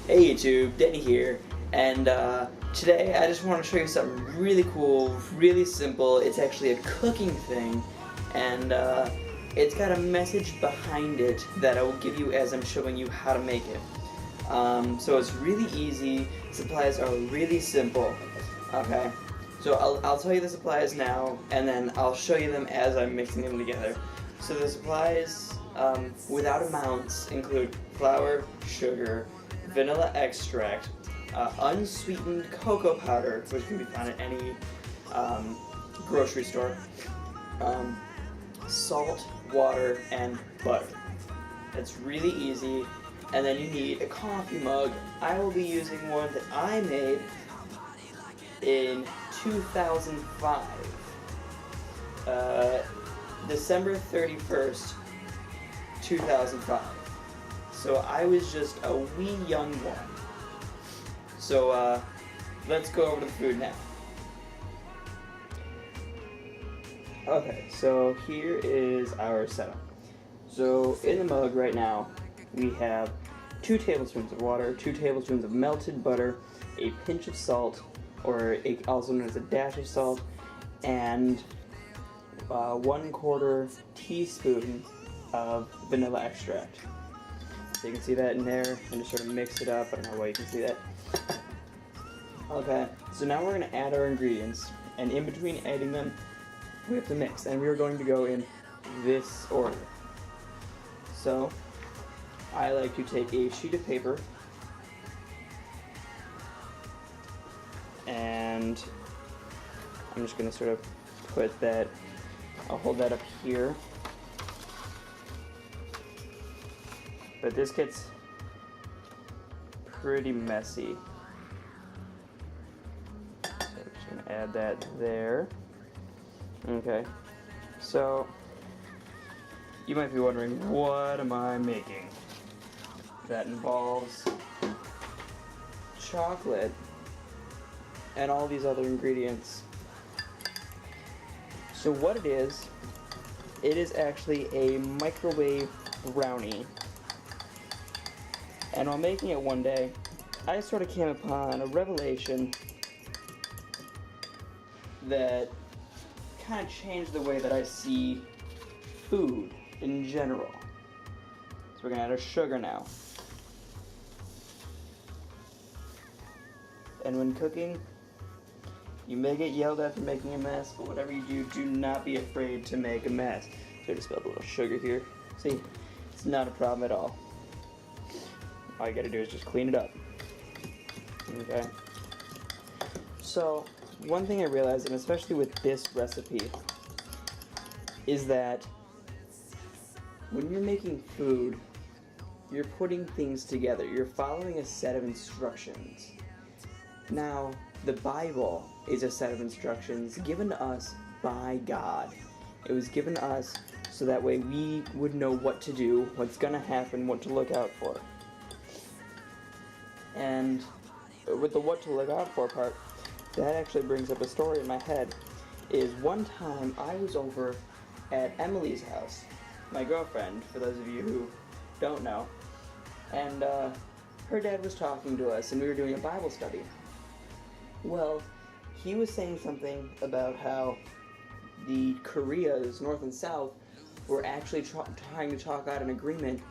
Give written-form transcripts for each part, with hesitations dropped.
Hey YouTube, Denny here, and today I just want to show you something really cool, really simple. It's actually a cooking thing, and it's got a message behind it that I will give you as I'm showing you how to make it. So it's really easy, supplies are really simple, okay? So I'll tell you the supplies now, and then I'll show you them as I'm mixing them together. So the supplies, without amounts, include flour, sugar, vanilla extract, unsweetened cocoa powder, which can be found at any grocery store, salt, water, and butter. It's really easy. And then you need a coffee mug. I will be using one that I made in 2005. December 31st, 2005. So I was just a wee young one. So let's go over to the food now. Okay, so here is our setup. So in the mug right now, we have 2 tablespoons of water, 2 tablespoons of melted butter, a pinch of salt, or also known as a dash of salt, and 1/4 teaspoon of vanilla extract. So you can see that in there, and just sort of mix it up. I don't know why you can see that. Okay, so now we're going to add our ingredients, and in between adding them, we have to mix, and we're going to go in this order. So I like to take a sheet of paper and I'm just going to sort of put that, I'll hold that up here, but this gets pretty messy, so I'm just going to add that there. Okay, so you might be wondering, what am I making? That involves chocolate and all these other ingredients. So what it is actually a microwave brownie. And while making it one day, I sort of came upon a revelation that kind of changed the way that I see food in general. So we're gonna add our sugar now. And when cooking, you may get yelled at for making a mess, but whatever you do, do not be afraid to make a mess. So I just spilled a little sugar here. See, it's not a problem at all. All you gotta do is just clean it up. Okay. So, one thing I realized, and especially with this recipe, is that when you're making food, you're putting things together. You're following a set of instructions. Now, the Bible is a set of instructions given to us by God. It was given to us so that way we would know what to do, what's going to happen, what to look out for. And with the what to look out for part, that actually brings up a story in my head. Is one time I was over at Emily's house, my girlfriend, for those of you who don't know, and her dad was talking to us and we were doing a Bible study. Well, he was saying something about how the Koreas, North and South, were actually trying to talk out an agreement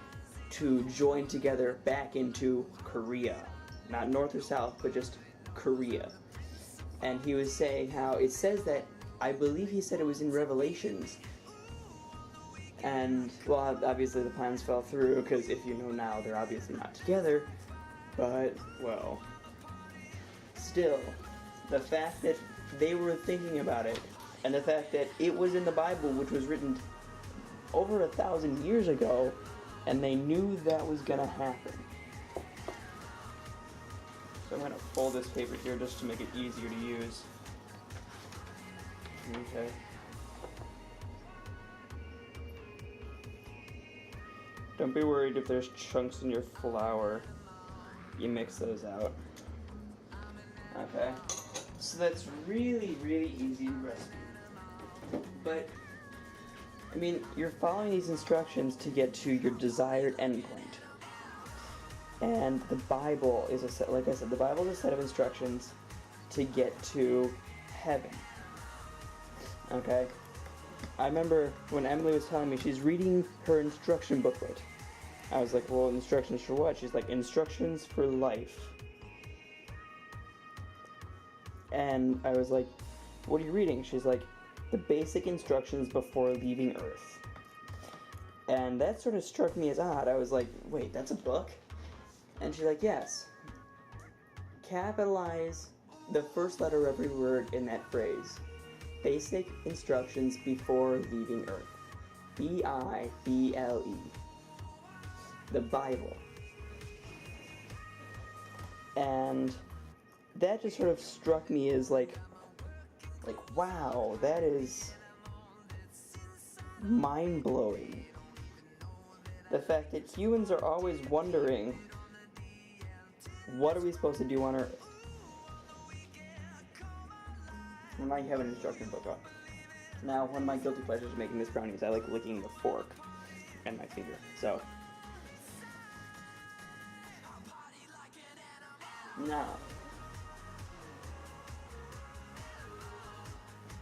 to join together back into Korea. Not North or South, but just Korea. And he was saying how it says that, I believe he said it was in Revelations. And, well, obviously the plans fell through, because if you know now, they're obviously not together. But, well, still, the fact that they were thinking about it, and the fact that it was in the Bible, which was written over 1,000 years ago, and they knew that was gonna happen. So I'm gonna fold this paper here just to make it easier to use. Okay. Don't be worried if there's chunks in your flour. You mix those out. Okay. So that's really, really easy recipe. But, I mean, you're following these instructions to get to your desired endpoint. And the Bible is a set, like I said, the Bible is a set of instructions to get to heaven. Okay? I remember when Emily was telling me she's reading her instruction booklet. I was like, well, instructions for what? She's like, instructions for life. And I was like, what are you reading? She's like, the basic instructions before leaving Earth. And that sort of struck me as odd. I was like, wait, that's a book? And she's like, yes. Capitalize the first letter of every word in that phrase. Basic instructions before leaving Earth. B-I-B-L-E. The Bible. And that just sort of struck me as like, wow, that is mind-blowing. The fact that humans are always wondering, what are we supposed to do on Earth? Well, now you have an instruction book up. Now, one of my guilty pleasures of making this brownie is I like licking the fork and my finger. So, now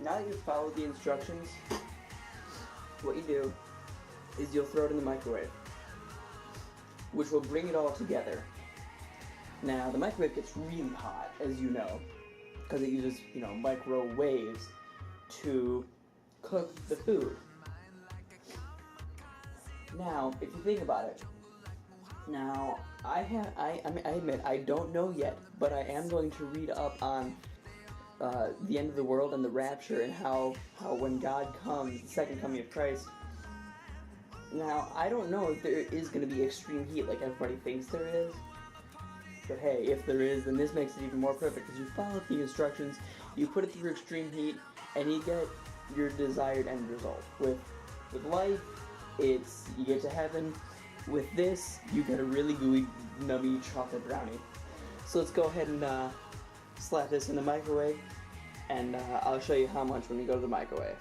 that you've followed the instructions, what you do is you'll throw it in the microwave, which will bring it all together. Now, the microwave gets really hot, as you know, because it uses, microwaves to cook the food. Now, if you think about it, now, I admit, I don't know yet, but I am going to read up on the end of the world and the rapture and how when God comes, the second coming of Christ. Now, I don't know if there is going to be extreme heat like everybody thinks there is. But hey, if there is, then this makes it even more perfect because you follow the instructions, you put it through extreme heat, and you get your desired end result. With life, it's you get to heaven. With this, you get a really gooey, nummy chocolate brownie. So let's go ahead and slap this in the microwave, and I'll show you how much when we go to the microwave.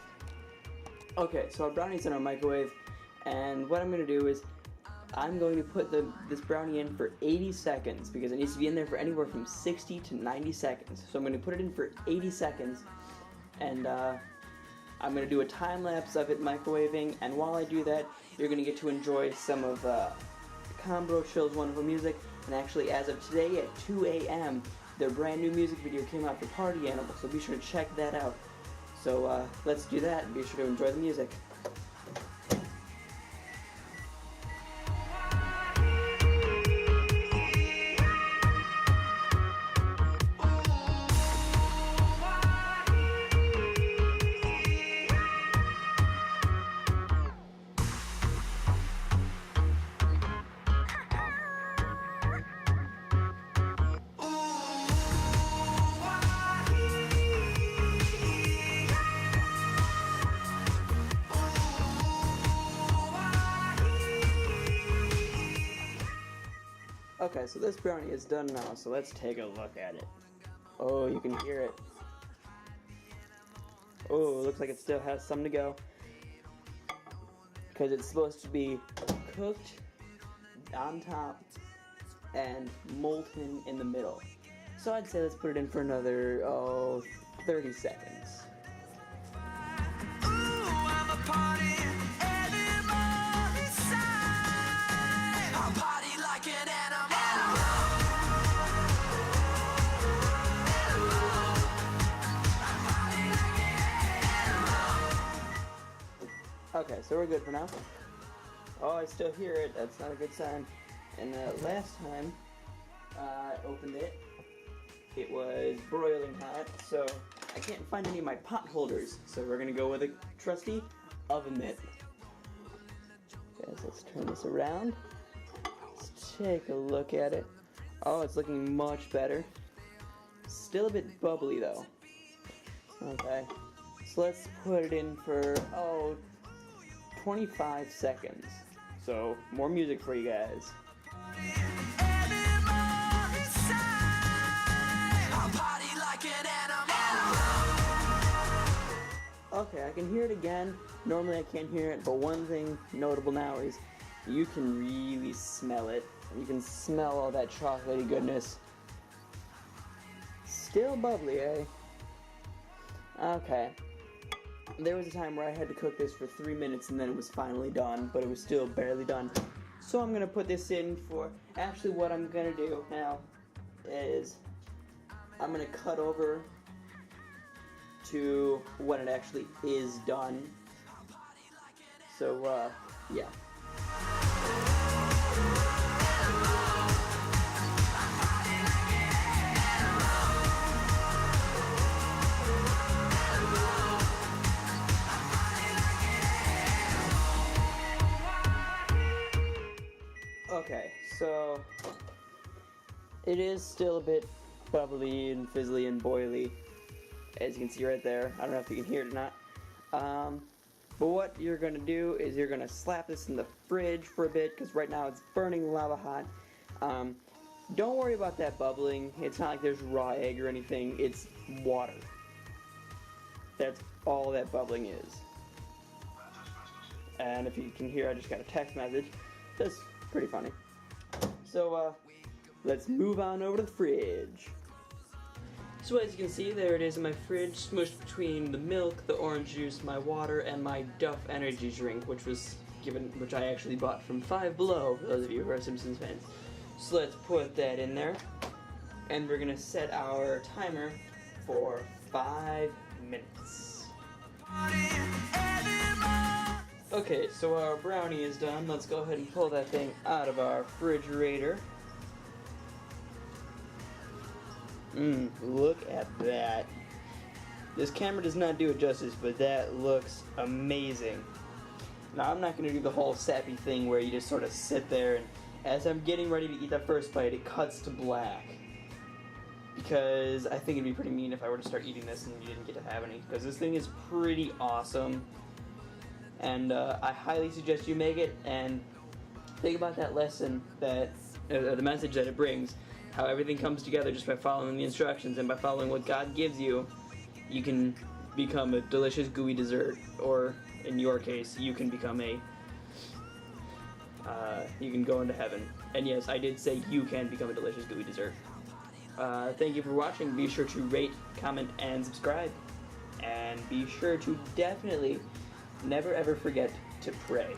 Okay, so our brownie's in our microwave, and what I'm going to do is I'm going to put this brownie in for 80 seconds because it needs to be in there for anywhere from 60 to 90 seconds. So I'm going to put it in for 80 seconds, and I'm going to do a time lapse of it microwaving, and while I do that, you're going to get to enjoy some of Combro Chill's wonderful music. And actually, as of today at 2 a.m., their brand new music video came out for Party Animal, so be sure to check that out. So let's do that, and be sure to enjoy the music. Okay, so this brownie is done now, so let's take a look at it. Oh, you can hear it. Oh, it looks like it still has some to go. Because it's supposed to be cooked on top and molten in the middle. So I'd say let's put it in for another, 30 seconds. Okay, so we're good for now. Oh, I still hear it. That's not a good sign. And last time I opened it, it was broiling hot, so I can't find any of my pot holders. So we're gonna go with a trusty oven mitt. Guys, let's turn this around. Let's take a look at it. Oh, it's looking much better. Still a bit bubbly though. Okay, so let's put it in for 25 seconds. So, more music for you guys. Okay, I can hear it again. Normally I can't hear it, but one thing notable now is you can really smell it. You can smell all that chocolatey goodness. Still bubbly, eh? Okay. There was a time where I had to cook this for 3 minutes and then it was finally done, but it was still barely done. So I'm gonna put this in for, actually what I'm gonna do now is I'm gonna cut over to when it actually is done. So, yeah. Okay, so it is still a bit bubbly and fizzly and boily, as you can see right there. I don't know if you can hear it or not. But what you're going to do is you're going to slap this in the fridge for a bit, because right now it's burning lava hot. Don't worry about that bubbling. It's not like there's raw egg or anything. It's water. That's all that bubbling is. And if you can hear, I just got a text message. That's pretty funny. So, let's move on over to the fridge. So as you can see, there it is in my fridge, smushed between the milk, the orange juice, my water, and my Duff energy drink, which I actually bought from Five Below, for those of you who are Simpsons fans. So let's put that in there, and we're gonna set our timer for 5 minutes. Okay, so our brownie is done. Let's go ahead and pull that thing out of our refrigerator. Look at that. This camera does not do it justice, but that looks amazing. Now, I'm not going to do the whole sappy thing where you just sort of sit there and as I'm getting ready to eat that first bite, it cuts to black. Because I think it'd be pretty mean if I were to start eating this and you didn't get to have any. Because this thing is pretty awesome. And I highly suggest you make it and think about that lesson, that the message that it brings. How everything comes together just by following the instructions, and by following what God gives you, you can become a delicious gooey dessert, or in your case, you can become you can go into heaven. And yes, I did say you can become a delicious gooey dessert. Thank you for watching. Be sure to rate, comment, and subscribe. And be sure to definitely never ever forget to pray.